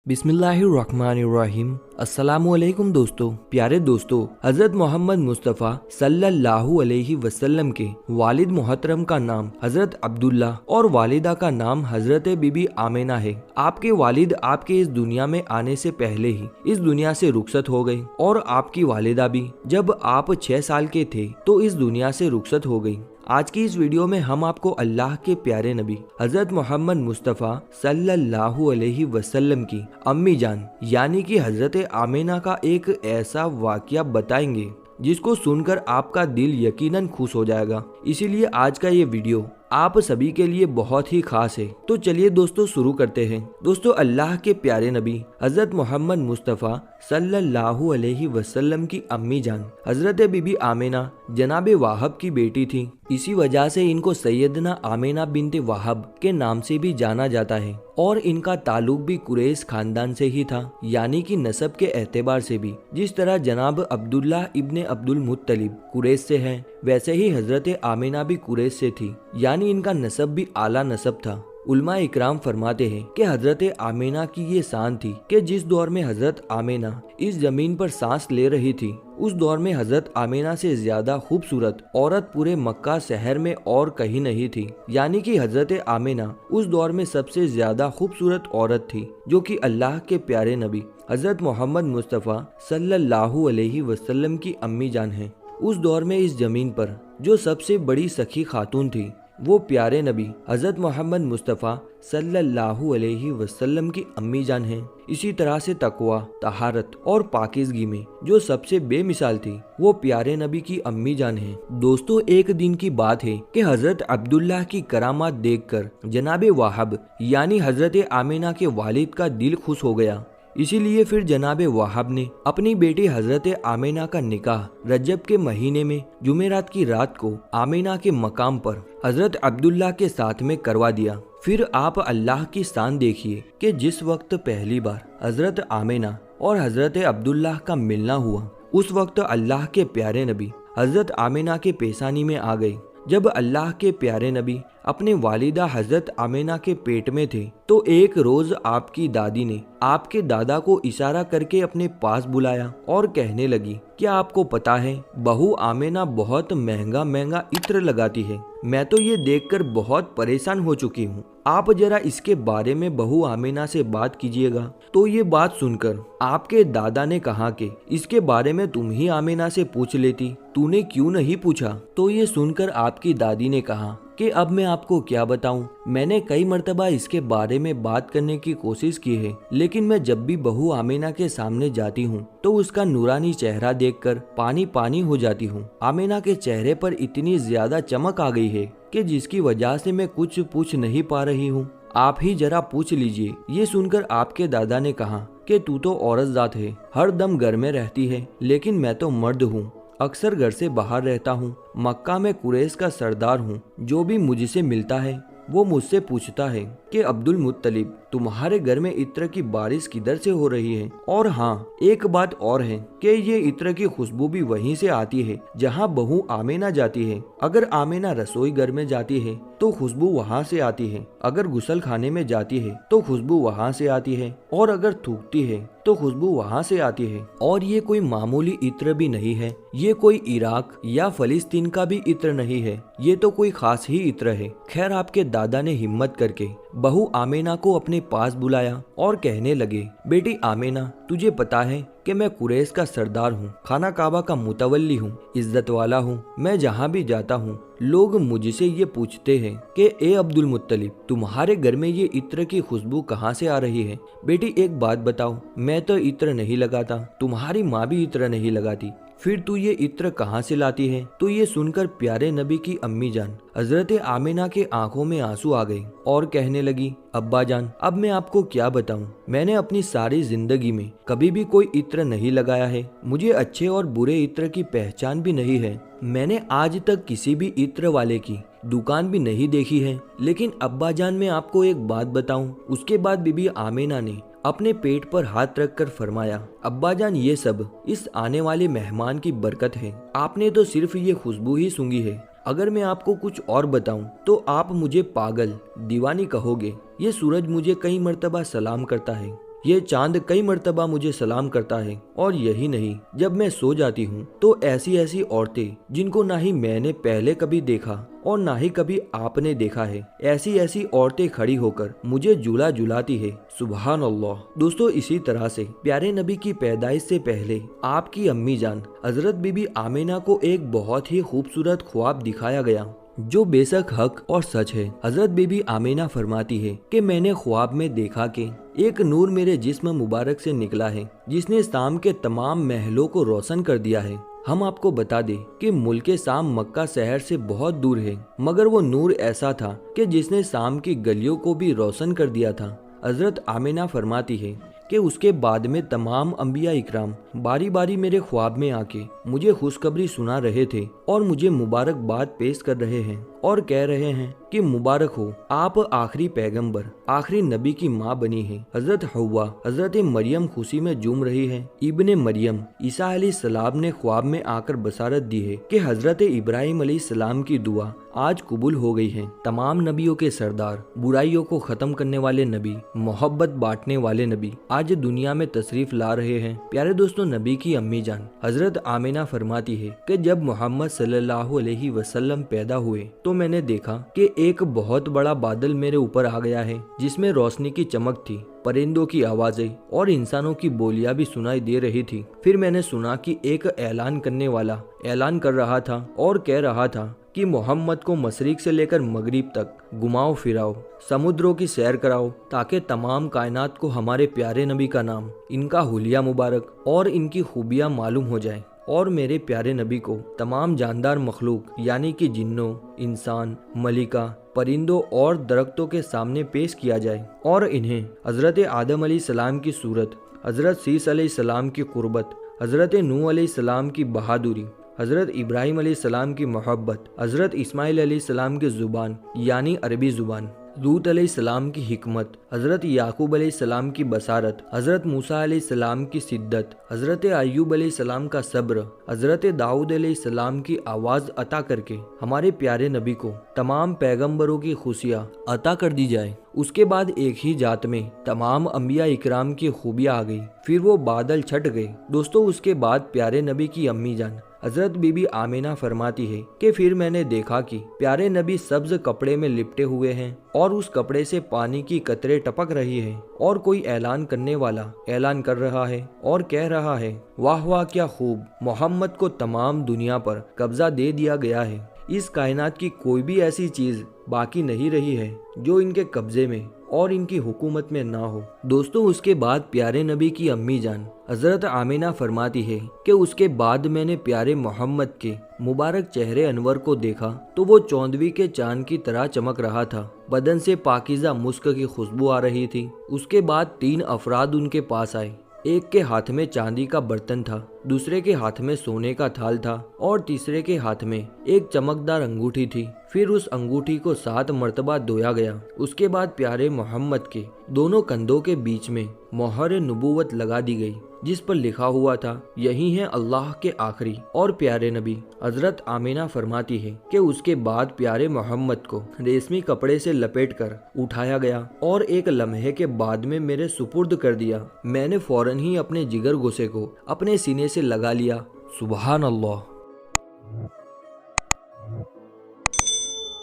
बिस्मिल्लाहिर्रहमानिर्रहीम। अस्सलामुअलैकुम दोस्तों, प्यारे दोस्तों, हजरत मोहम्मद मुस्तफ़ा सल्लल्लाहु अलैहि वसल्लम के वालिद मोहतरम का नाम हजरत अब्दुल्ला और वालिदा का नाम हजरत बीबी आमिना है। आपके वालिद आपके इस दुनिया में आने से पहले ही इस दुनिया से रुखसत हो गई और आपकी वालिदा भी जब आप 6 साल के थे तो इस दुनिया से रुखसत हो गई। आज की इस वीडियो में हम आपको अल्लाह के प्यारे नबी हजरत मोहम्मद मुस्तफ़ा सल्लल्लाहु अलैहि वसल्लम की अम्मी जान यानी कि हजरत आमिना का एक ऐसा वाकया बताएंगे जिसको सुनकर आपका दिल यकीनन खुश हो जाएगा। इसीलिए आज का ये वीडियो आप सभी के लिए बहुत ही खास है। तो चलिए दोस्तों शुरू करते हैं। दोस्तों, अल्लाह के प्यारे नबी हजरत मोहम्मद मुस्तफ़ा सल्लल्लाहु अलैहि वसल्लम की अम्मी जान हजरत बीबी आमिना जनाबे वाहब की बेटी थी। इसी वजह से इनको सैयदना आमिना बिन्ते वाहब के नाम से भी जाना जाता है और इनका ताल्लुक भी कुरैश खानदान से ही था, यानी कि नस्ब के एतबार से भी। जिस तरह जनाब अब्दुल्लाह इब्ने अब्दुल मुत्तलिब कुरैश से है, वैसे ही हजरत आमिना भी कुरैश से थी, यानी इनका नस्ब भी आला नस्ब था। उलमा इकराम फरमाते हैं कि हजरत आमिना की ये शान थी कि जिस दौर में हजरत आमिना इस जमीन पर सांस ले रही थी, उस दौर में हजरत आमिना से ज्यादा खूबसूरत औरत पूरे मक्का शहर में और कहीं नहीं थी। यानी कि हजरत आमिना उस दौर में सबसे ज्यादा खूबसूरत औरत थी, जो कि अल्लाह के प्यारे नबी हजरत मोहम्मद मुस्तफ़ा सल्लल्लाहु अलैहि वसल्लम की अम्मी जान है। उस दौर में इस जमीन पर जो सबसे बड़ी सखी खातून थी वो प्यारे नबी हजरत मोहम्मद मुस्तफ़ा सल्लल्लाहु अलैहि वसल्लम की अम्मी जान है। इसी तरह से तकवा, तहारत और पाकीज़गी में जो सबसे बेमिसाल थी वो प्यारे नबी की अम्मी जान है। दोस्तों, एक दिन की बात है कि हजरत अब्दुल्लाह की करामात देखकर जनाबे वाहब यानी हजरत आमिना के वालिद का दिल खुश हो गया। इसीलिए फिर जनाबे वाहब ने अपनी बेटी हजरत आमिना का निकाह रजब के महीने में जुमेरात की रात को आमिना के मकाम पर हजरत अब्दुल्लाह के साथ में करवा दिया। फिर आप अल्लाह की शान देखिए कि जिस वक्त पहली बार हजरत आमिना और हजरत अब्दुल्लाह का मिलना हुआ, उस वक्त अल्लाह के प्यारे नबी हजरत आमिना के पेशानी में आ गए। जब अल्लाह के प्यारे नबी अपने वालिदा हजरत आमिना के पेट में थे तो एक रोज आपकी दादी ने आपके दादा को इशारा करके अपने पास बुलाया और कहने लगी, क्या आपको पता है बहू आमिना बहुत महंगा महंगा इत्र लगाती है। मैं तो ये देखकर बहुत परेशान हो चुकी हूँ। आप जरा इसके बारे में बहू आमिना से बात कीजिएगा। तो ये बात सुनकर आपके दादा ने कहा कि इसके बारे में तुम ही आमिना से पूछ लेती, तूने क्यों नहीं पूछा। तो ये सुनकर आपकी दादी ने कहा कि अब मैं आपको क्या बताऊं, मैंने कई मर्तबा इसके बारे में बात करने की कोशिश की है, लेकिन मैं जब भी बहू आमिना के सामने जाती हूँ तो उसका नूरानी चेहरा देखकर पानी पानी हो जाती हूँ। आमिना के चेहरे पर इतनी ज्यादा चमक आ गई है कि जिसकी वजह से मैं कुछ पूछ नहीं पा रही हूँ। आप ही जरा पूछ लीजिए। ये सुनकर आपके दादा ने कहा कि तू तो औरत जात है, हर दम घर में रहती है, लेकिन मैं तो मर्द हूँ, अक्सर घर से बाहर रहता हूँ, मक्का में कुरैश का सरदार हूँ। जो भी मुझसे मिलता है वो मुझसे पूछता है कि अब्दुल मुत्तलिब तुम्हारे घर में इत्र की बारिश किधर से हो रही है। और हाँ, एक बात और है कि ये इत्र की खुशबू भी वहीं से आती है जहाँ बहू आमिना जाती है। अगर आमिना रसोई घर में जाती है तो खुशबू वहाँ से आती है, अगर गुसल खाने में जाती है तो खुशबू वहाँ से आती है, और अगर थूकती है तो खुशबू वहाँ से आती है। और ये कोई मामूली इत्र भी नहीं है, ये कोई इराक या फलस्तीन का भी इत्र नहीं है, ये तो कोई खास ही इत्र है। खैर, आपके दादा ने हिम्मत करके बहू आमिना को अपने पास बुलाया और कहने लगे, बेटी आमिना, तुझे पता है कि मैं कुरैश का सरदार हूँ, खाना काबा का मुतवल्ली हूँ, इज्जत वाला हूँ। मैं जहाँ भी जाता हूँ लोग मुझसे ये पूछते हैं कि ए अब्दुल मुत्तलिब, तुम्हारे घर में ये इत्र की खुशबू कहाँ से आ रही है। बेटी एक बात बताओ, मैं तो इत्र नहीं लगाता, तुम्हारी माँ भी इत्र नहीं लगाती, फिर तू ये इत्र कहाँ से लाती है। तो ये सुनकर प्यारे नबी की अम्मी जान हजरत आमिना के आंखों में आंसू आ गए और कहने लगी, अब्बा जान, अब मैं आपको क्या बताऊं, मैंने अपनी सारी जिंदगी में कभी भी कोई इत्र नहीं लगाया है, मुझे अच्छे और बुरे इत्र की पहचान भी नहीं है, मैंने आज तक किसी भी इत्र वाले की दुकान भी नहीं देखी है। लेकिन अब्बा जान, मैं आपको एक बात बताऊं। उसके बाद बीबी आमिना ने अपने पेट पर हाथ रखकर फरमाया, अब्बा जान, ये सब इस आने वाले मेहमान की बरकत है, आपने तो सिर्फ ये खुशबू ही सूंघी है, अगर मैं आपको कुछ और बताऊं तो आप मुझे पागल, दीवानी कहोगे। ये सूरज मुझे कई मर्तबा सलाम करता है, ये चांद कई मर्तबा मुझे सलाम करता है, और यही नहीं, जब मैं सो जाती हूँ तो ऐसी ऐसी औरतें जिनको ना ही मैंने पहले कभी देखा और ना ही कभी आपने देखा है, ऐसी ऐसी औरतें खड़ी होकर मुझे झूला झुलाती है। सुभान अल्लाह। दोस्तों, इसी तरह से प्यारे नबी की पैदाइश से पहले आपकी अम्मी जान हजरत बीबी आमिना को एक बहुत ही खूबसूरत ख्वाब दिखाया गया, जो बेशक हक और सच है। हजरत बीबी आमिना फरमाती है कि मैंने ख्वाब में देखा कि एक नूर मेरे जिस्म मुबारक से निकला है, जिसने शाम के तमाम महलों को रोशन कर दिया है। हम आपको बता दें कि मुल्क शाम मक्का शहर से बहुत दूर है, मगर वो नूर ऐसा था कि जिसने शाम की गलियों को भी रोशन कर दिया था। हजरत आमिना फरमाती है कि उसके बाद में तमाम अंबिया इकराम बारी बारी मेरे ख्वाब में आके मुझे खुशखबरी सुना रहे थे और मुझे मुबारकबाद पेश कर रहे हैं और कह रहे हैं कि मुबारक हो, आप आखिरी पैगंबर, आखिरी नबी की माँ बनी है। हजरत हव्वा, हजरत मरियम खुशी में झूम रही है। इब्ने मरियम ईसा अलैहिस्सलाम ने ख्वाब में आकर बसारत दी है कि हजरत इब्राहिम अलैहिस्सलाम की दुआ आज कबूल हो गई है। तमाम नबियों के सरदार, बुराइयों को खत्म करने वाले नबी, मोहब्बत बांटने वाले नबी आज दुनिया में तशरीफ ला रहे हैं। प्यारे दोस्तों, नबी की अम्मी जान हजरत आमिना फरमाती है कि जब मोहम्मद सल्लल्लाहु अलैहि वसल्लम पैदा हुए तो मैंने देखा कि एक बहुत बड़ा बादल मेरे ऊपर आ गया है, जिसमें रोशनी की चमक थी, परिंदों की आवाजें और इंसानों की बोलियां भी सुनाई दे रही थी। फिर मैंने सुना कि एक ऐलान करने वाला ऐलान कर रहा था और कह रहा था कि मोहम्मद को मशरिक से लेकर मगरिब तक घुमाओ फिराओ, समुद्रों की सैर कराओ, ताकि तमाम कायनात को हमारे प्यारे नबी का नाम, इनका हुलिया मुबारक और इनकी खूबियां मालूम हो जाए, और मेरे प्यारे नबी को तमाम जानदार मखलूक यानी कि जिन्नों, इंसान, मलिका, परिंदों और दरख्तों के सामने पेश किया जाए और इन्हें हजरत आदम अलैहिस्सलाम की सूरत, हजरत सीस अलैहिस्सलाम की कुर्बत, हजरत नूह अलैहिस्सलाम की बहादुरी, हजरत इब्राहिम अलैहिस्सलाम की मोहब्बत, हजरत इस्माइल अलैहिस्सलाम की जुबान यानी अरबी जुबान, लूत अलैहिस्सलाम की हिकमत, हजरत याकूब अलैहिस्सलाम की बसारत, हजरत मूसा अलैहिस्सलाम की सिद्दत, हजरत अय्यूब अलैहिस्सलाम का सब्र, हजरत दाऊद अलैहिस्सलाम की आवाज़ अता करके हमारे प्यारे नबी को तमाम पैगंबरों की खुशियाँ अता कर दी जाए। उसके बाद एक ही जात में तमाम अंबिया इकराम की खूबियाँ आ गई। फिर वो बादल छट गए। दोस्तों, उसके बाद प्यारे नबी की अम्मी जान हजरत बीबी आमिना फरमाती है कि फिर मैंने देखा कि प्यारे नबी सब्ज कपड़े में लिपटे हुए हैं और उस कपड़े से पानी की कतरे टपक रही है और कोई ऐलान करने वाला ऐलान कर रहा है और कह रहा है, वाह वाह क्या खूब, मोहम्मद को तमाम दुनिया पर कब्जा दे दिया गया है। इस कायनात की कोई भी ऐसी चीज बाकी नहीं रही है जो इनके कब्जे में और इनकी हुकूमत में ना हो। दोस्तों, उसके बाद प्यारे नबी की अम्मी जान हजरत आमिना फरमाती है कि उसके बाद मैंने प्यारे मोहम्मद के मुबारक चेहरे अनवर को देखा तो वो चौंदवी के चांद की तरह चमक रहा था। बदन से पाकीज़ा मुस्क की खुशबू आ रही थी। उसके बाद 3 अफराद उनके पास आए। एक के हाथ में चांदी का बर्तन था, दूसरे के हाथ में सोने का थाल था और तीसरे के हाथ में एक चमकदार अंगूठी थी। फिर उस अंगूठी को 7 मर्तबा धोया गया। उसके बाद प्यारे मोहम्मद के दोनों कंधों के बीच में मोहर नबूवत लगा दी गई, जिस पर लिखा हुआ था, यही है अल्लाह के आखिरी और प्यारे नबी। हजरत आमिना फरमाती है कि उसके बाद प्यारे मोहम्मद को रेशमी कपड़े से लपेटकर उठाया गया और एक लम्हे के बाद में मेरे सुपुर्द कर दिया। मैंने फौरन ही अपने जिगर गोसे को अपने सीने से लगा लिया। सुभान अल्लाह।